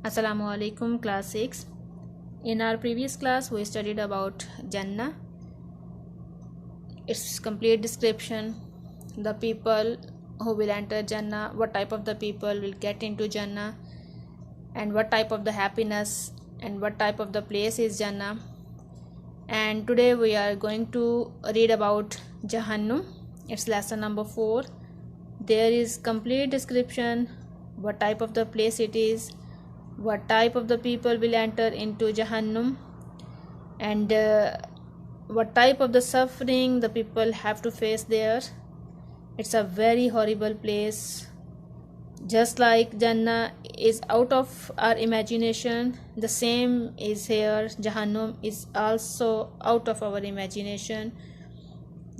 Assalamu alaikum, class 6. In our previous class, we studied about Jannah, its complete description, the people who will enter Jannah, what type of the people will get into Jannah, and what type of the happiness and what type of the place is Jannah. And today we are going to read about Jahannam. It's lesson number 4. There is complete description, what type of the place it is, what type of the people will enter into Jahannam, and what type of the suffering the people have to face there. It's a very horrible place. Just like Jannah is out of our imagination, the same is here. Jahannam is also out of our imagination.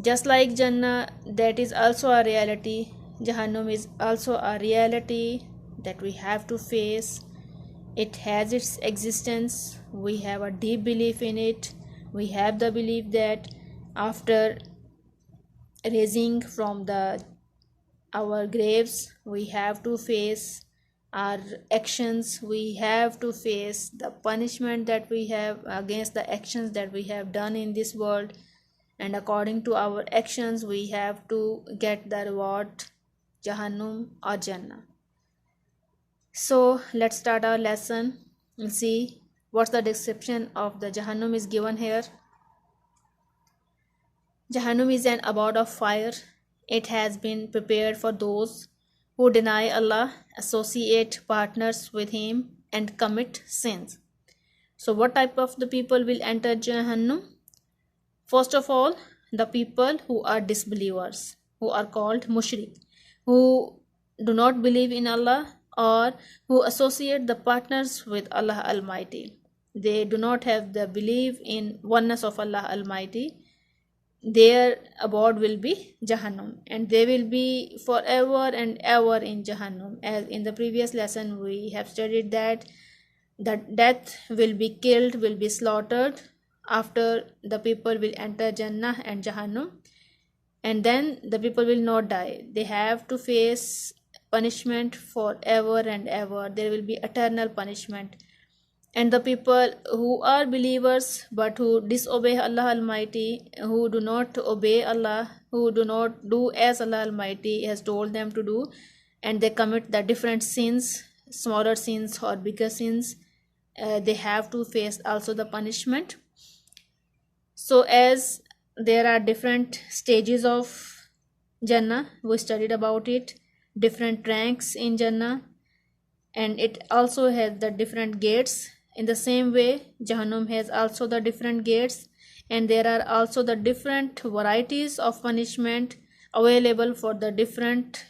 Just like Jannah, that is also a reality, Jahannam is also a reality that we have to face. It has its existence. We have a deep belief in it. We have the belief that after raising from our graves, we have to face our actions. We have to face the punishment that we have against the actions that we have done in this world. And according to our actions, we have to get the reward, Jahannam or Jannah. So let's start our lesson and see what's the description of the Jahannam is given here. Jahannam is an abode of fire. It has been prepared for those who deny Allah, associate partners with Him, and commit sins. So what type of the people will enter Jahannam? First of all, the people who are disbelievers, who are called mushrik, who do not believe in Allah or who associate the partners with Allah Almighty. They do not have the belief in oneness of Allah Almighty. Their abode will be Jahannam, and they will be forever and ever in Jahannam. As in the previous lesson we have studied that the death will be killed, will be slaughtered after the people will enter Jannah and Jahannam, and then the people will not die. They have to face punishment forever and ever. There will be eternal punishment. And the people who are believers but who disobey Allah Almighty, who do not obey Allah, who do not do as Allah Almighty has told them to do, and they commit the different sins, smaller sins or bigger sins, they have to face also the punishment. So as there are different stages of Jannah, we studied about it, different ranks in Jannah, and it also has the different gates. In the same way, Jahannam has also the different gates, and there are also the different varieties of punishment available for the different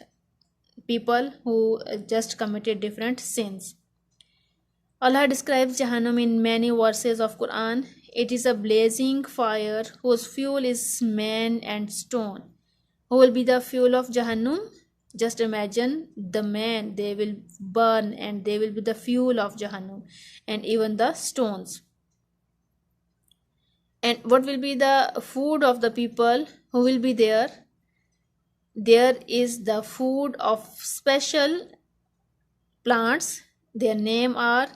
people who just committed different sins. Allah describes Jahannam in many verses of Quran. It is a blazing fire whose fuel is man and stone. Who will be the fuel of Jahannam? Just imagine the man, they will burn and they will be the fuel of Jahannam, and even the stones. And what will be the food of the people who will be there? There is the food of special plants. Their name are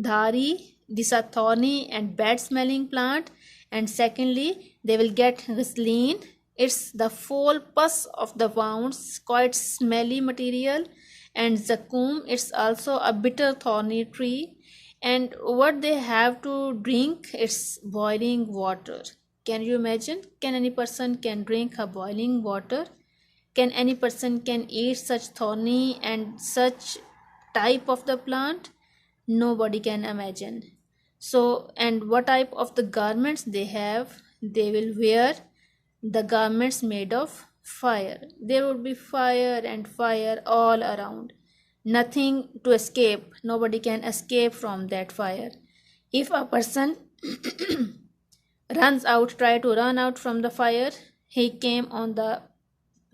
dhari. These are thorny and bad smelling plant. And secondly, they will get ghislin. It's the full pus of the wounds, quite smelly material. And zakum, it's also a bitter thorny tree. And what they have to drink, it's boiling water. Can you imagine? Can any person can drink a boiling water? Can any person can eat such thorny and such type of the plant? Nobody can imagine. So, and what type of the garments they have? They will wear the garments made of fire. There would be fire and fire all around. Nothing to escape. Nobody can escape from that fire. If a person try to run out from the fire, he came on the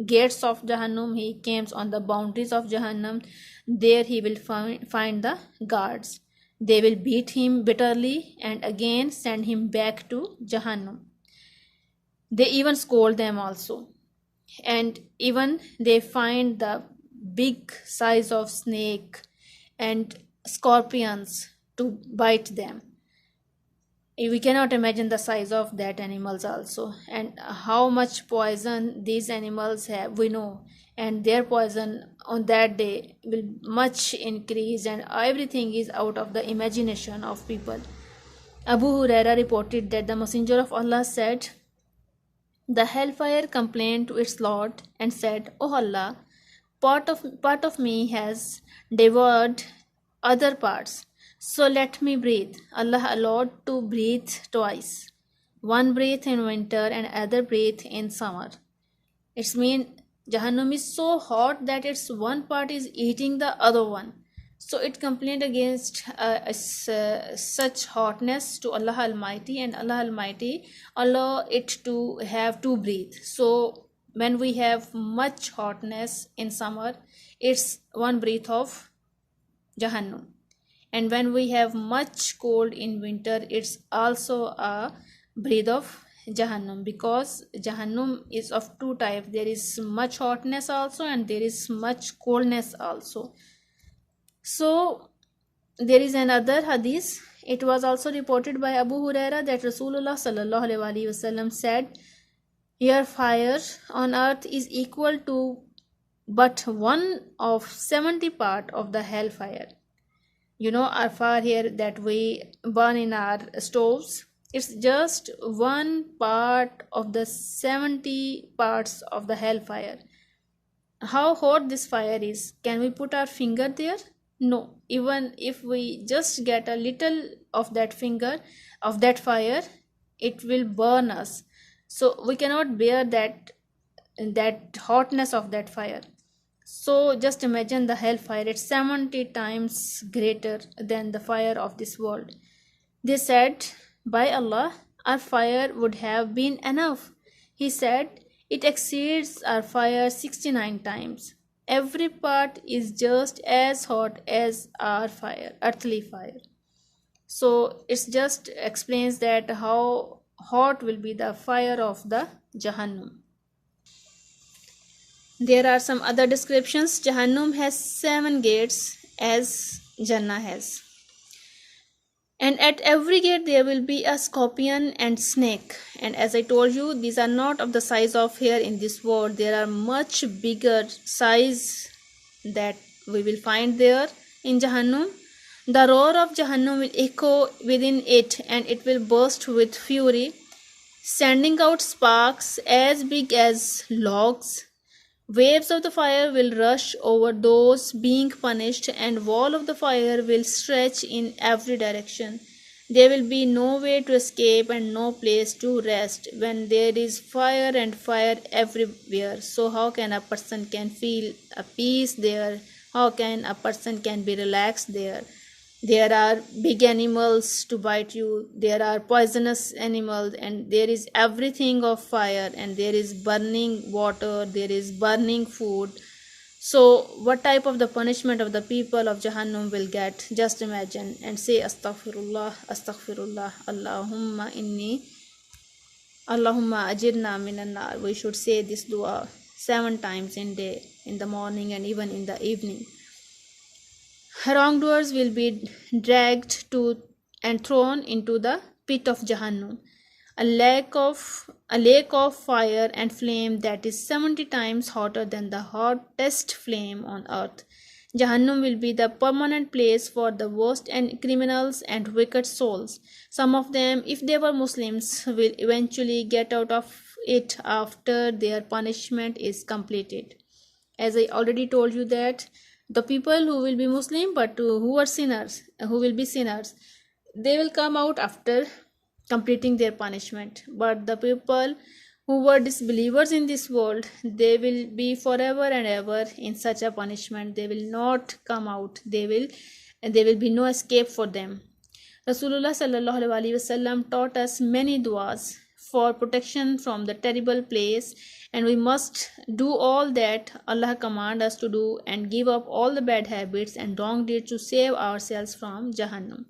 gates of Jahannam, he comes on the boundaries of Jahannam. There he will find the guards. They will beat him bitterly and again send him back to Jahannam. They even scold them also, and even they find the big size of snake, and scorpions to bite them. We cannot imagine the size of that animals also, and how much poison these animals have, we know. And their poison on that day will much increase, and everything is out of the imagination of people. Abu Huraira reported that the Messenger of Allah said, the hellfire complained to its Lord and said, O Allah, part of me has devoured other parts, so let me breathe. Allah allowed to breathe twice, one breath in winter and other breath in summer. It's mean Jahannam is so hot that its one part is eating the other one. So it complained against such hotness to Allah Almighty, and Allah Almighty allow it to have to breathe. So when we have much hotness in summer, it's one breath of Jahannam. And when we have much cold in winter, it's also a breath of Jahannam, because Jahannam is of two types. There is much hotness also, and there is much coldness also. So there is another hadith. It was also reported by Abu Huraira that Rasulullah sallallahu alaihi wasallam said, your fire on earth is equal to but one of 70 part of the hellfire. You know, our fire here that we burn in our stoves, it's just one part of the 70 parts of the hellfire. How hot this fire is, can we put our finger there? No. Even if we just get a little of that finger of that fire, it will burn us. So we cannot bear that hotness of that fire. So just imagine the hellfire, it's 70 times greater than the fire of this world. They said, by Allah, our fire would have been enough. He said, it exceeds our fire 69 times. Every part is just as hot as our fire, earthly fire. So it just explains that how hot will be the fire of the Jahannam. There are some other descriptions. Jahannam has 7 gates as Jannah has. And at every gate there will be a scorpion and snake. And as I told you, these are not of the size of here in this world. There are much bigger size that we will find there in Jahannam. The roar of Jahannam will echo within it, and it will burst with fury, sending out sparks as big as logs. Waves of the fire will rush over those being punished, and wall of the fire will stretch in every direction. There will be no way to escape and no place to rest when there is fire and fire everywhere. So how can a person can feel a peace there? How can a person can be relaxed there? There are big animals to bite you, there are poisonous animals, and there is everything of fire, and there is burning water, there is burning food. So what type of the punishment of the people of Jahannam will get? Just imagine and say astaghfirullah, astaghfirullah, Allahumma ajirna minan nar. We should say this dua 7 times in day, in the morning and even in the evening. Wrongdoers will be dragged to and thrown into the pit of Jahannam, a lake of fire and flame that is 70 times hotter than the hottest flame on earth. Jahannam will be the permanent place for the worst and criminals and wicked souls. Some of them, if they were Muslims, will eventually get out of it after their punishment is completed. As I already told you that the people who will be Muslim but who are sinners, who will be sinners, they will come out after completing their punishment. But the people who were disbelievers in this world, they will be forever and ever in such a punishment. They will not come out. There will be no escape for them. Rasulullah sallallahu alaihi wasallam taught us many duas for protection from the terrible place, and we must do all that Allah command us to do and give up all the bad habits and wrong deeds to save ourselves from Jahannam.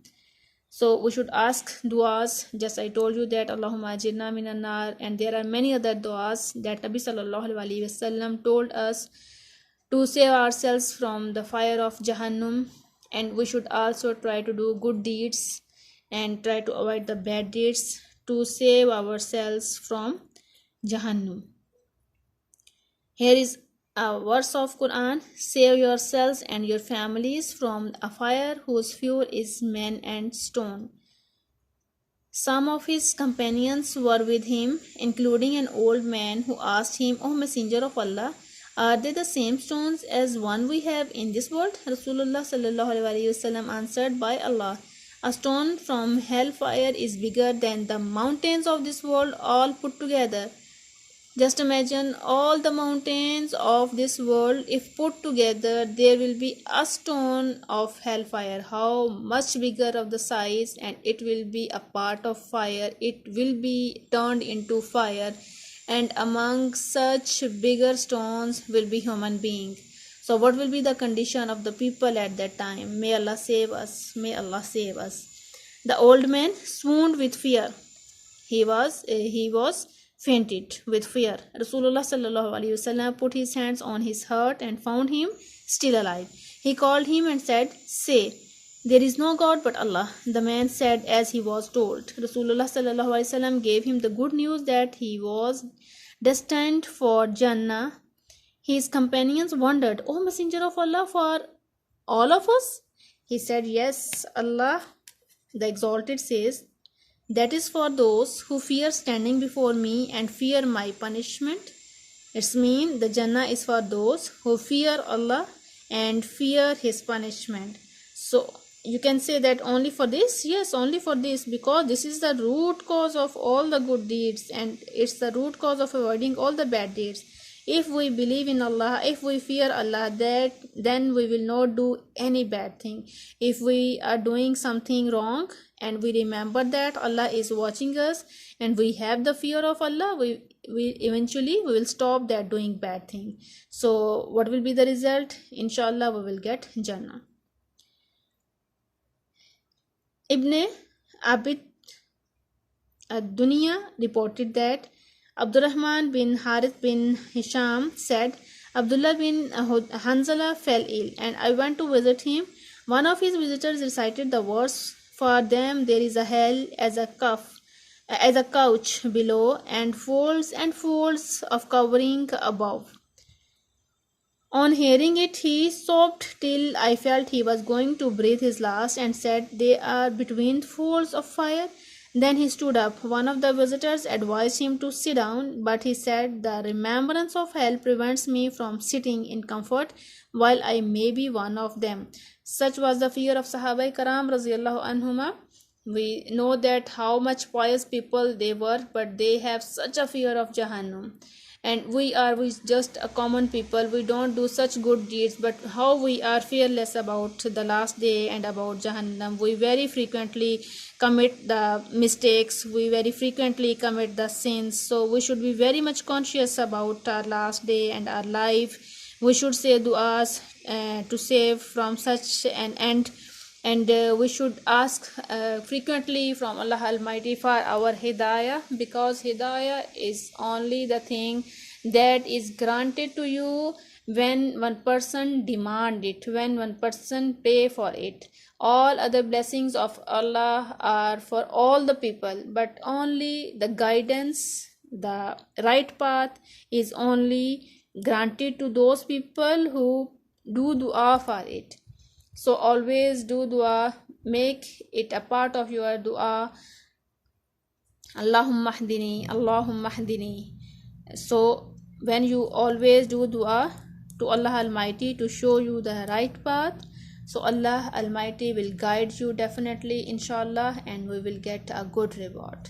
So we should ask duas. Just I told you that Allahumma ajirna minan nar, and there are many other duas that Nabi sallallahu alaihi wasallam told us to save ourselves from the fire of Jahannam. and we should also try to do good deeds and try to avoid the bad deeds to save ourselves from Jahannam. Here is a verse of Quran: save yourselves and your families from a fire whose fuel is man and stone. Some of his companions were with him, including an old man who asked him, O Messenger of Allah, are they the same stones as one we have in this world? Rasulullah sallallahu alaihi wasallam answered, by Allah, a stone from hellfire is bigger than the mountains of this world all put together. Just imagine all the mountains of this world, if put together, there will be a stone of hellfire. How much bigger of the size, and it will be a part of fire. It will be turned into fire, and among such bigger stones will be human beings. So what will be the condition of the people at that time? May Allah save us. May Allah save us. The old man swooned with fear. He was fainted with fear. Rasulullah sallallahu alaihi wasallam put his hands on his heart and found him still alive. He called him and said, say, there is no God but Allah. The man said as he was told. Rasulullah sallallahu alaihi wasallam gave him the good news that he was destined for Jannah. His companions wondered, O Messenger of Allah, for all of us? He said, yes, Allah the Exalted says, that is for those who fear standing before me and fear my punishment. It's mean the Jannah is for those who fear Allah and fear his punishment. So you can say that only for this? Yes, only for this, because this is the root cause of all the good deeds, and it's the root cause of avoiding all the bad deeds. If we believe in Allah, if we fear Allah, then we will not do any bad thing. If we are doing something wrong and we remember that Allah is watching us and we have the fear of Allah, we eventually will stop that doing bad thing. So what will be the result? Inshallah, we will get Jannah. Ibn Abid ad-Dunya reported that Abdurrahman bin Harith bin Hisham said, Abdullah bin Hanzala fell ill and I went to visit him. One of his visitors recited the verse, for them there is a hell as a couch below and folds of covering above. On hearing it, he sobbed till I felt he was going to breathe his last and said, they are between folds of fire. Then he stood up. One of the visitors advised him to sit down, but he said, the remembrance of hell prevents me from sitting in comfort while I may be one of them. Such was the fear of Sahaba Karam Raziyallahu Anhuma. We know that how much pious people they were, but they have such a fear of Jahannam. And we just a common people. We don't do such good deeds, but how we are fearless about the last day and about Jahannam. We very frequently commit the mistakes. We very frequently commit the sins. So we should be very much conscious about our last day and our life. We should say du'as to save from such an end. And we should ask frequently from Allah Almighty for our hidayah, because hidayah is only the thing that is granted to you when one person demand it, when one person pay for it. All other blessings of Allah are for all the people, but only the guidance, the right path is only granted to those people who do dua for it. So always do dua, make it a part of your dua. Allahumma hdini, Allahumma hdini. So when you always do dua to Allah Almighty to show you the right path, so Allah Almighty will guide you definitely, inshallah, and we will get a good reward.